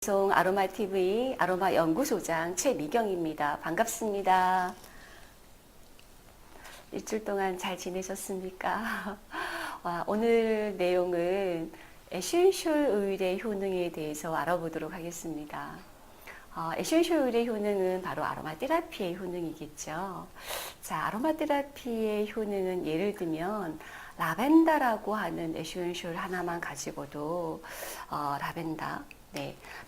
방송 아로마TV 아로마 연구소장 최미경입니다. 반갑습니다. 일주일 동안 잘 지내셨습니까? 오늘 내용은 에센셜 오일의 효능에 대해서 알아보도록 하겠습니다. 에센셜 오일의 효능은 바로 아로마 테라피의 효능이겠죠. 자, 아로마 테라피의 효능은 예를 들면 라벤더라고 하는 에센셜 하나만 가지고도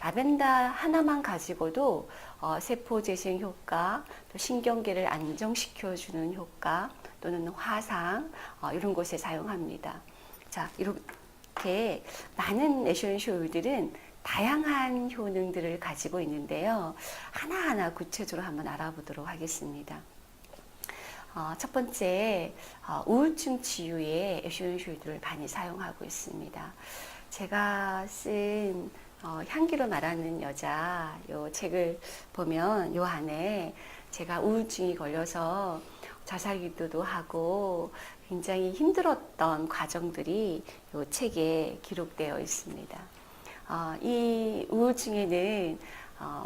라벤더 하나만 가지고도 세포 재생 효과, 또 신경계를 안정시켜주는 효과, 또는 화상 이런 곳에 사용합니다. 자, 이렇게 많은 에센셜 오일들은 다양한 효능들을 가지고 있는데요. 하나하나 구체적으로 한번 알아보도록 하겠습니다. 첫 번째, 우울증 치유에 에센셜 오일들을 많이 사용하고 있습니다. 제가 쓴 향기로 말하는 여자 요 책을 보면 요 안에 제가 우울증이 걸려서 자살기도도 하고 굉장히 힘들었던 과정들이 요 책에 기록되어 있습니다. 이 우울증에는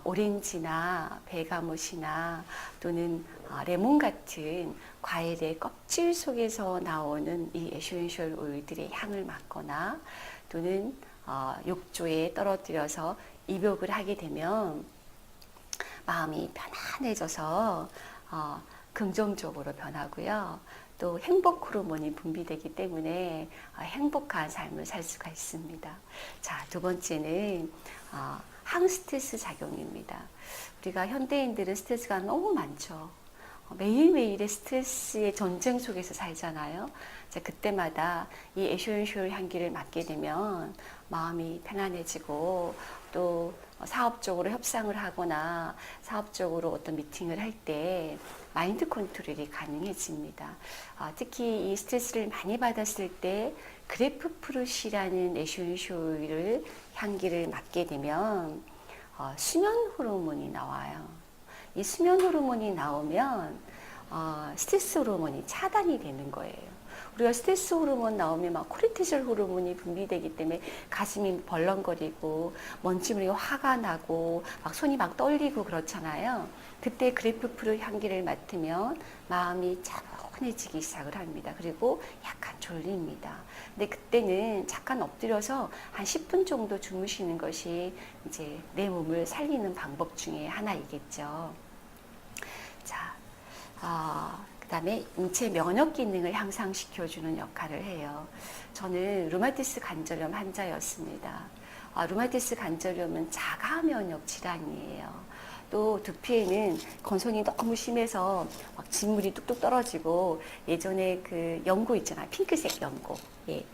오렌지나 베가못이나 또는 레몬 같은 과일의 껍질 속에서 나오는 이 에센셜 오일들의 향을 맡거나 또는 욕조에 떨어뜨려서 입욕을 하게 되면 마음이 편안해져서 긍정적으로 변하고요. 또 행복 호르몬이 분비되기 때문에 행복한 삶을 살 수가 있습니다. 자, 두 번째는 항스트레스 작용입니다. 우리가 현대인들은 스트레스가 너무 많죠. 매일매일의 스트레스의 전쟁 속에서 살잖아요. 자, 그때마다 이 에센셜 향기를 맡게 되면 마음이 편안해지고 또 사업적으로 협상을 하거나 사업적으로 어떤 미팅을 할 때 마인드 컨트롤이 가능해집니다. 특히 이 스트레스를 많이 받았을 때 그래프프루시라는 에센셜 오일 향기를 맡게 되면 수면 호르몬이 나와요. 이 수면 호르몬이 나오면 스트레스 호르몬이 차단이 되는 거예요. 우리가 스트레스 호르몬 나오면 막 코르티졸 호르몬이 분비되기 때문에 가슴이 벌렁거리고 먼지물이 화가 나고 막 손이 막 떨리고 그렇잖아요. 그때 그래프프루 향기를 맡으면 마음이 차분해지기 시작을 합니다. 그리고 약간 졸립니다. 근데 그때는 잠깐 엎드려서 한 10분 정도 주무시는 것이 이제 내 몸을 살리는 방법 중에 하나이겠죠. 자, 그 다음에 인체 면역 기능을 향상시켜주는 역할을 해요. 저는 루마티스 관절염 환자였습니다. 루마티스 관절염은 자가 면역 질환이에요. 또 두피에는 건선이 너무 심해서 막 진물이 뚝뚝 떨어지고 예전에 그 연고 있잖아요. 핑크색 연고. 예.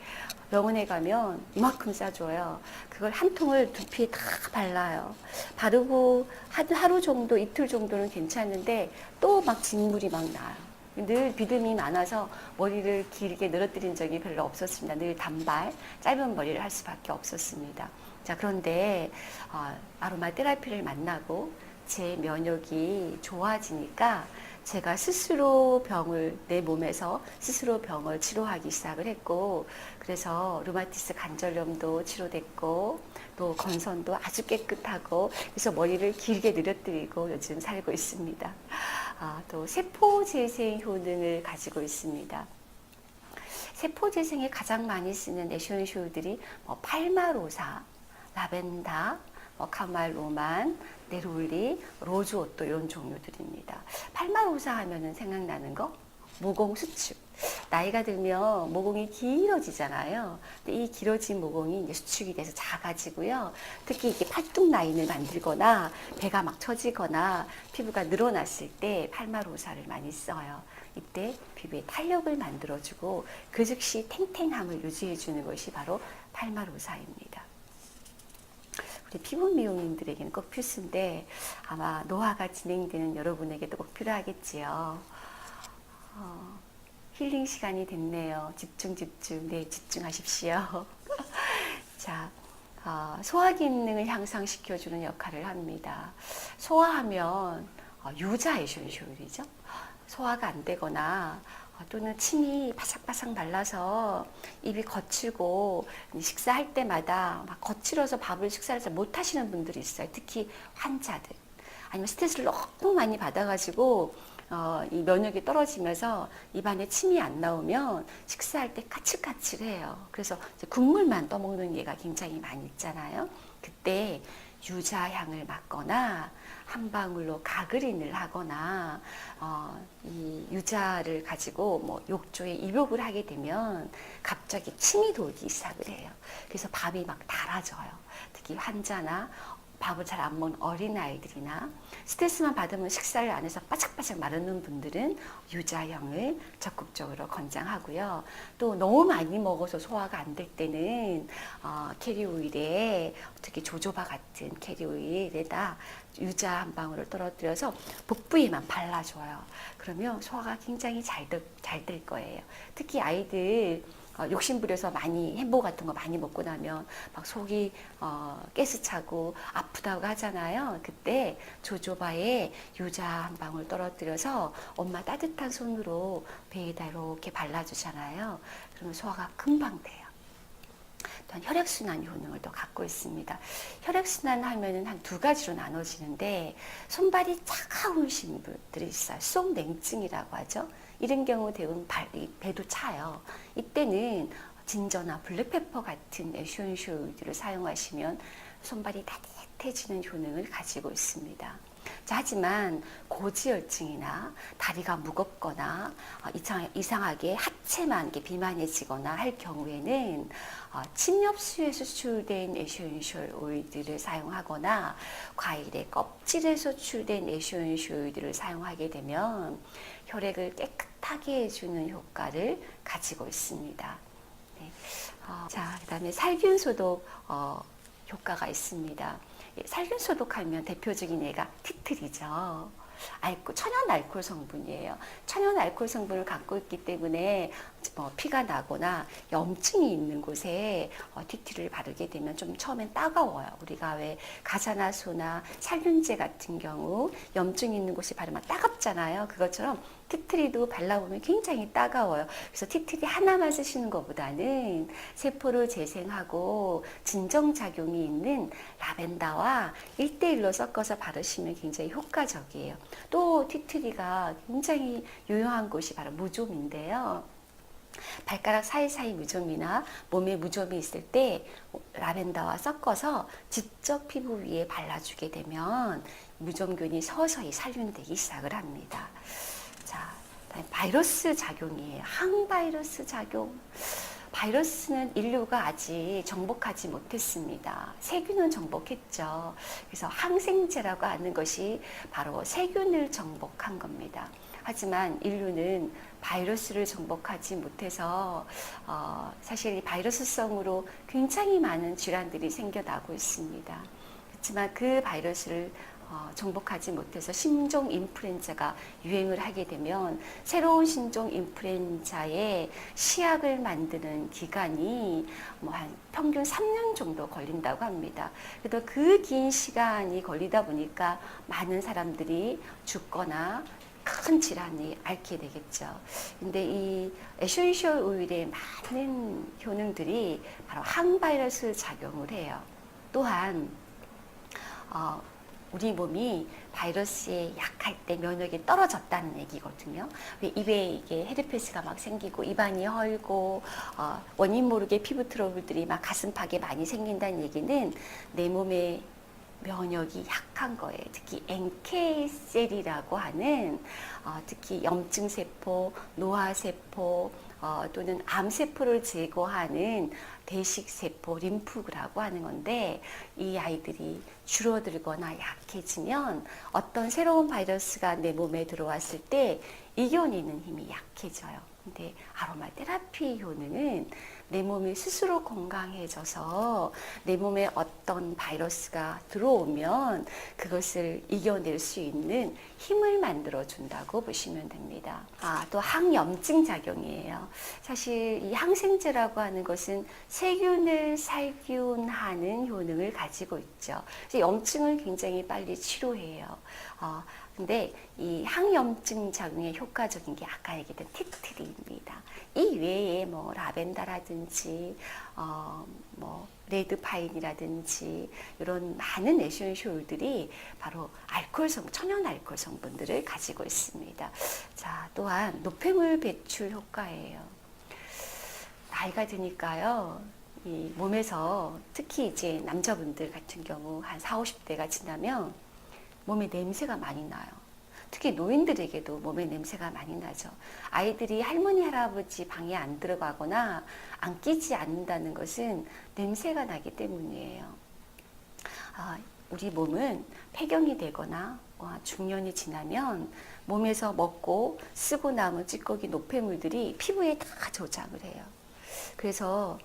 병원에 가면 이만큼 싸줘요. 그걸 한 통을 두피에 다 발라요. 바르고 하루 정도, 이틀 정도는 괜찮은데 또 막 진물이 막 나요. 늘 비듬이 많아서 머리를 길게 늘어뜨린 적이 별로 없었습니다. 늘 단발, 짧은 머리를 할 수밖에 없었습니다. 자, 그런데 아로마 테라피를 만나고 제 면역이 좋아지니까 제가 스스로 내 몸에서 스스로 병을 치료하기 시작을 했고, 그래서 루마티스 관절염도 치료됐고, 또 건선도 아주 깨끗하고, 그래서 머리를 길게 늘어뜨리고 요즘 살고 있습니다. 또 세포 재생 효능을 가지고 있습니다. 세포 재생에 가장 많이 쓰는 에센셜 오일들이 팔마로사, 라벤더, 카말로만, 네롤리, 로즈오또 이런 종류들입니다. 팔마로사 하면은 생각나는 거? 모공 수축. 나이가 들면 모공이 길어지잖아요. 근데 이 길어진 모공이 이제 수축이 돼서 작아지고요. 특히 이렇게 팔뚝 라인을 만들거나 배가 막 처지거나 피부가 늘어났을 때 팔마로사를 많이 써요. 이때 피부에 탄력을 만들어주고 그 즉시 탱탱함을 유지해주는 것이 바로 팔마로사입니다. 우리 피부 미용인들에게는 꼭 필수인데 아마 노화가 진행되는 여러분에게도 꼭 필요하겠지요. 힐링 시간이 됐네요. 집중. 네, 집중하십시오. 자, 소화 기능을 향상시켜주는 역할을 합니다. 소화하면 유자 에센셜 오일이죠. 소화가 안 되거나 또는 침이 바삭바삭 말라서 입이 거칠고 식사할 때마다 막 거칠어서 밥을 식사를 잘 못하시는 분들이 있어요. 특히 환자들. 아니면 스트레스를 너무 많이 받아가지고 이 면역이 떨어지면서 입안에 침이 안 나오면 식사할 때 까칠까칠해요. 그래서 이제 국물만 떠먹는 예가 굉장히 많이 있잖아요. 그때 유자향을 맡거나 한 방울로 가그린을 하거나 이 유자를 가지고 뭐 욕조에 입욕을 하게 되면 갑자기 침이 돌기 시작을 해요. 그래서 밥이 막 달아져요. 특히 환자나 밥을 잘 안 먹는 어린아이들이나 스트레스만 받으면 식사를 안 해서 바짝바짝 마르는 분들은 유자향을 적극적으로 권장하고요. 또 너무 많이 먹어서 소화가 안 될 때는 캐리오일에 특히 조조바 같은 캐리오일에다 유자 한 방울을 떨어뜨려서 복부에만 발라줘요. 그러면 소화가 굉장히 잘 될 거예요. 특히 아이들 욕심부려서 많이 햄버거 같은 거 많이 먹고 나면 막 속이 가스 차고 아프다고 하잖아요. 그때 조조바에 유자 한 방울 떨어뜨려서 엄마 따뜻한 손으로 배에다 이렇게 발라주잖아요. 그러면 소화가 금방 돼요. 또한 혈액순환 효능을 또 갖고 있습니다. 혈액순환 하면은 한 두 가지로 나눠지는데 손발이 차가우신 분들이 있어요. 속냉증이라고 하죠. 이런 경우 대부분 배도 차요. 이때는 진저나 블랙페퍼 같은 에센셜 오일들을 사용하시면 손발이 따뜻해지는 효능을 가지고 있습니다. 자, 하지만 고지혈증이나 다리가 무겁거나 이상하게 하체만 비만해지거나 할 경우에는 침엽수에서 추출된 에센셜 오일들을 사용하거나 과일의 껍질에서 추출된 에센셜 오일들을 사용하게 되면 혈액을 깨끗하게 해주는 효과를 가지고 있습니다. 네. 자, 그 다음에 살균 소독 효과가 있습니다. 살균 소독하면 대표적인 예가 티트리죠. 천연 알코올 성분이에요. 천연 알코올 성분을 갖고 있기 때문에 피가 나거나 염증이 있는 곳에 티트리를 바르게 되면 좀 처음엔 따가워요. 우리가 왜 가자나소나 살균제 같은 경우 염증 있는 곳에 바르면 따갑잖아요. 그것처럼 티트리도 발라보면 굉장히 따가워요. 그래서 티트리 하나만 쓰시는 것보다는 세포를 재생하고 진정작용이 있는 라벤더와 1대1로 섞어서 바르시면 굉장히 효과적이에요. 또 티트리가 굉장히 유용한 곳이 바로 무좀인데요. 발가락 사이사이 무좀이나 몸에 무좀이 있을 때 라벤더와 섞어서 직접 피부 위에 발라주게 되면 무좀균이 서서히 살균되기 시작을 합니다. 자, 바이러스 작용이에요. 항바이러스 작용. 바이러스는 인류가 아직 정복하지 못했습니다. 세균은 정복했죠. 그래서 항생제라고 하는 것이 바로 세균을 정복한 겁니다. 하지만 인류는 바이러스를 정복하지 못해서 사실 바이러스성으로 굉장히 많은 질환들이 생겨나고 있습니다. 그렇지만 그 바이러스를 정복하지 못해서 신종 인플루엔자가 유행을 하게 되면 새로운 신종 인플루엔자의 시약을 만드는 기간이 한 평균 3년 정도 걸린다고 합니다. 그래도 그 긴 시간이 걸리다 보니까 많은 사람들이 죽거나 큰 질환이 앓게 되겠죠. 근데 이 에센셜 오일의 많은 효능들이 바로 항바이러스 작용을 해요. 또한 우리 몸이 바이러스에 약할 때 면역이 떨어졌다는 얘기거든요. 왜 입에 이게 헤르페스가 막 생기고 입안이 헐고 원인 모르게 피부 트러블들이 막 가슴팍에 많이 생긴다는 얘기는 내 몸에 면역이 약한 거예요. 특히 NK셀이라고 하는 특히 염증세포, 노화세포 또는 암세포를 제거하는 대식세포, 림프라고 하는 건데 이 아이들이 줄어들거나 약해지면 어떤 새로운 바이러스가 내 몸에 들어왔을 때 이겨내는 힘이 약해져요. 근데 아로마 테라피 효능은 내 몸이 스스로 건강해져서 내 몸에 어떤 바이러스가 들어오면 그것을 이겨낼 수 있는 힘을 만들어 준다고 보시면 됩니다. 또 항염증 작용이에요. 사실 이 항생제라고 하는 것은 세균을 살균하는 효능을 가지고 있죠. 그래서 염증을 굉장히 빨리 치료해요. 근데 이 항염증 작용에 효과적인 게 아까 얘기했던 티트리입니다. 이 외에 뭐 라벤더라든지 뭐 레드파인이라든지 이런 많은 에센셜 오일들이 바로 천연 알코올 성분들을 가지고 있습니다. 자, 또한 노폐물 배출 효과예요. 나이가 드니까요, 이 몸에서 특히 이제 남자분들 같은 경우 한 40, 50대가 지나면 몸에 냄새가 많이 나요. 특히 노인들에게도 몸에 냄새가 많이 나죠. 아이들이 할머니, 할아버지 방에 안 들어가거나 안 끼지 않는다는 것은 냄새가 나기 때문이에요. 우리 몸은 폐경이 되거나 중년이 지나면 몸에서 먹고 쓰고 남은 찌꺼기 노폐물들이 피부에 다 저장을 해요. 그래서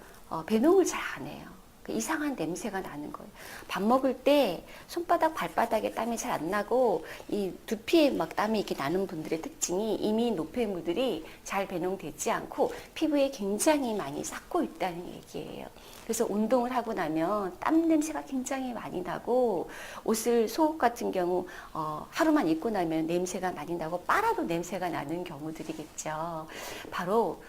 배농을 잘 안 해요. 이상한 냄새가 나는 거예요. 밥 먹을 때 손바닥, 발바닥에 땀이 잘 안 나고 이 두피에 막 땀이 이렇게 나는 분들의 특징이 이미 노폐물들이 잘 배농되지 않고 피부에 굉장히 많이 쌓고 있다는 얘기예요. 그래서 운동을 하고 나면 땀 냄새가 굉장히 많이 나고 옷을 속옷 같은 경우 하루만 입고 나면 냄새가 많이 나고 빨아도 냄새가 나는 경우들이겠죠. 바로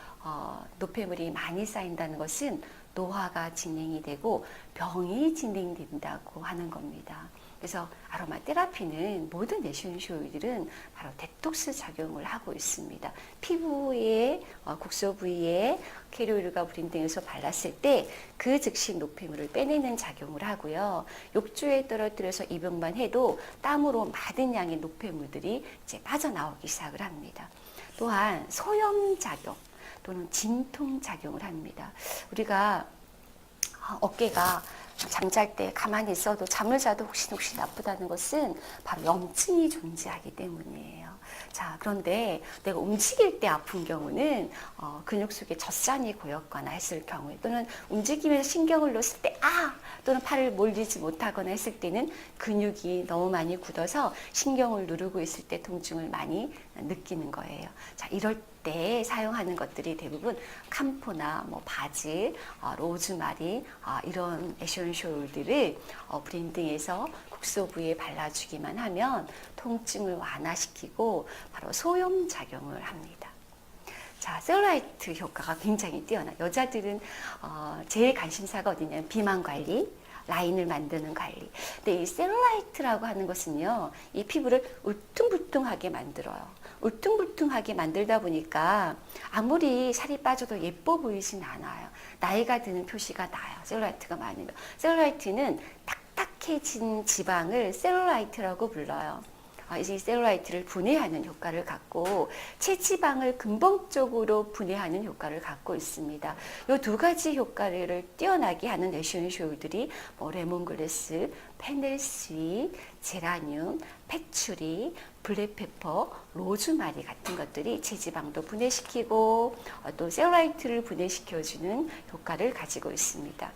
노폐물이 많이 쌓인다는 것은 노화가 진행이 되고 병이 진행된다고 하는 겁니다. 그래서 아로마 테라피는 모든 에센셜 오일들은 바로 데톡스 작용을 하고 있습니다. 피부에 국소 부위에 캐리오일과 브랜딩에서 발랐을 때 그 즉시 노폐물을 빼내는 작용을 하고요. 욕조에 떨어뜨려서 입욕만 해도 땀으로 많은 양의 노폐물들이 이제 빠져나오기 시작을 합니다. 또한 소염 작용 또는 진통 작용을 합니다. 우리가 어깨가 잠잘 때 가만히 있어도 잠을 자도 혹시 나쁘다는 것은 바로 염증이 존재하기 때문이에요. 자, 그런데 내가 움직일 때 아픈 경우는 근육 속에 젖산이 고였거나 했을 경우에 또는 움직이면서 신경을 놓았을 때 또는 팔을 몰리지 못하거나 했을 때는 근육이 너무 많이 굳어서 신경을 누르고 있을 때 통증을 많이 느끼는 거예요. 자, 이럴 때 사용하는 것들이 대부분 camphor나 뭐 바질, 로즈마리 이런 에센셜 오일들을 브랜딩해서 국소 부위에 발라주기만 하면 통증을 완화시키고 바로 소염 작용을 합니다. 자, 셀룰라이트 효과가 굉장히 뛰어나. 여자들은 제일 관심사가 어디냐면 비만 관리, 라인을 만드는 관리. 근데 이 셀룰라이트라고 하는 것은요, 이 피부를 울퉁불퉁하게 만들어요. 울퉁불퉁하게 만들다 보니까 아무리 살이 빠져도 예뻐 보이진 않아요. 나이가 드는 표시가 나요. 셀룰라이트가 많으면. 셀룰라이트는 딱딱해진 지방을 셀룰라이트라고 불러요. 이 셀룰라이트를 분해하는 효과를 갖고 체지방을 근본적으로 분해하는 효과를 갖고 있습니다. 이 두 가지 효과를 뛰어나게 하는 에센셜 오일들이 레몬그래스, 페넬스윗, 제라늄, 패추리, 블랙페퍼, 로즈마리 같은 것들이 체지방도 분해시키고 또 셀룰라이트를 분해시켜주는 효과를 가지고 있습니다.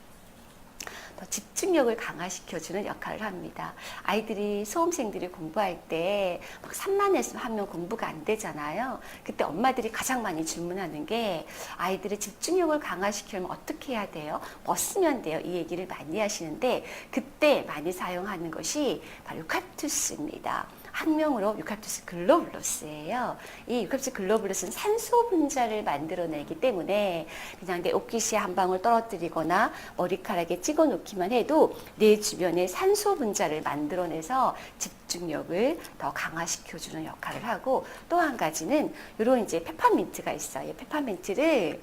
더 집중력을 강화시켜주는 역할을 합니다. 아이들이 수험생들이 공부할 때 막 산만해서 하면 공부가 안 되잖아요. 그때 엄마들이 가장 많이 질문하는 게 아이들의 집중력을 강화시키려면 어떻게 해야 돼요? 뭐 쓰면 돼요? 이 얘기를 많이 하시는데 그때 많이 사용하는 것이 바로 유칼립투스입니다. 학명으로 유칼립투스 글로블러스예요. 이 유칼립투스 글로블러스는 산소 분자를 만들어내기 때문에 그냥 내 옷깃에 한 방울 떨어뜨리거나 머리카락에 찍어 놓기만 해도 내 주변에 산소 분자를 만들어내서 집중력을 더 강화시켜주는 역할을 하고 또 한 가지는 이런 이제 페퍼민트가 있어요. 페퍼민트를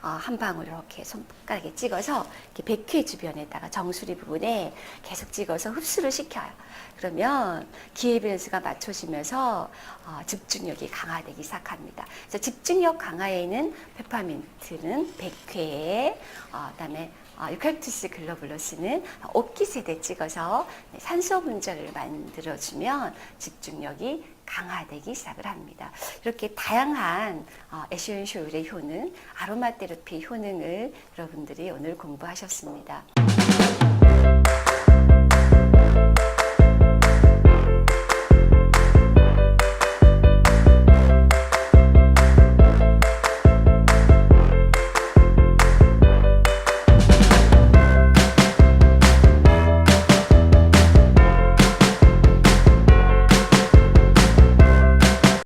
한 방울 이렇게 손가락에 찍어서 이렇게 백회 주변에다가 정수리 부분에 계속 찍어서 흡수를 시켜요. 그러면 기회밸런스가 맞춰지면서 집중력이 강화되기 시작합니다. 그래서 집중력 강화에는 페퍼민트는 100회, 그다음에 유칼립투스 글로불러스는 옥기세대 찍어서 산소 분자를 만들어주면 집중력이 강화되기 시작을 합니다. 이렇게 다양한 에센셜 오일의 효능, 아로마 테라피 효능을 여러분들이 오늘 공부하셨습니다.